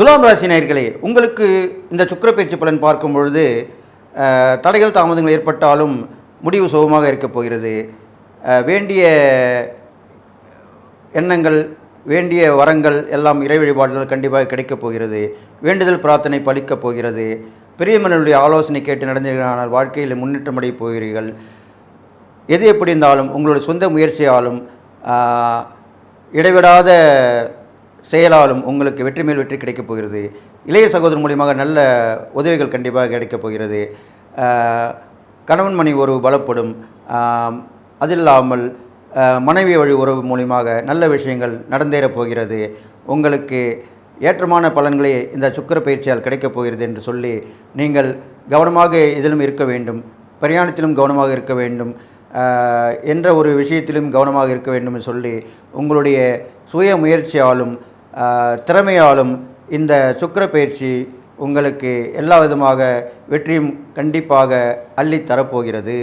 துலாம் ராசி நேயர்களே, உங்களுக்கு இந்த சுக்கிர பயிற்சி பலன் பார்க்கும் பொழுது தடைகள் தாமதங்கள் ஏற்பட்டாலும் முடிவு சுகமாக இருக்கப் போகிறது. வேண்டிய எண்ணங்கள், வேண்டிய வரங்கள் எல்லாம் இறை வழிபாடுகள் கண்டிப்பாக கிடைக்கப் போகிறது. வேண்டுதல் பிரார்த்தனை பலிக்கப் போகிறது. பெரியவர்களுடைய ஆலோசனை கேட்டு நடந்தீர்களானால் வாழ்க்கையில் முன்னேற்றமடையப் போகிறீர்கள். எது எப்படி இருந்தாலும் உங்களுடைய சொந்த முயற்சியாலும் இடைவிடாத செயலாலும் உங்களுக்கு வெற்றி மேல் வெற்றி கிடைக்கப் போகிறது. இளைய சகோதரர் மூலியமாக நல்ல உதவிகள் கண்டிப்பாக கிடைக்கப் போகிறது. கணவன் மனைவி உறவு பலப்படும். அது இல்லாமல் மனைவி வழி உறவு மூலியமாக நல்ல விஷயங்கள் நடந்தேறப் போகிறது. உங்களுக்கு ஏற்றமான பலன்களே இந்த சுக்கிர பயிற்சியால் கிடைக்கப் போகிறது என்று சொல்லி நீங்கள் கவனமாக இதிலும் இருக்க வேண்டும். பிரயாணத்திலும் கவனமாக இருக்க வேண்டும் என்ற ஒரு விஷயத்திலும் கவனமாக இருக்க வேண்டும் என்று சொல்லி உங்களுடைய சுய முயற்சியாலும் திறமையாலும் இந்த சுக்கிர பயிற்சி உங்களுக்கு எல்லா விதமாக வெற்றியும் கண்டிப்பாக அள்ளித் தரப்போகிறது.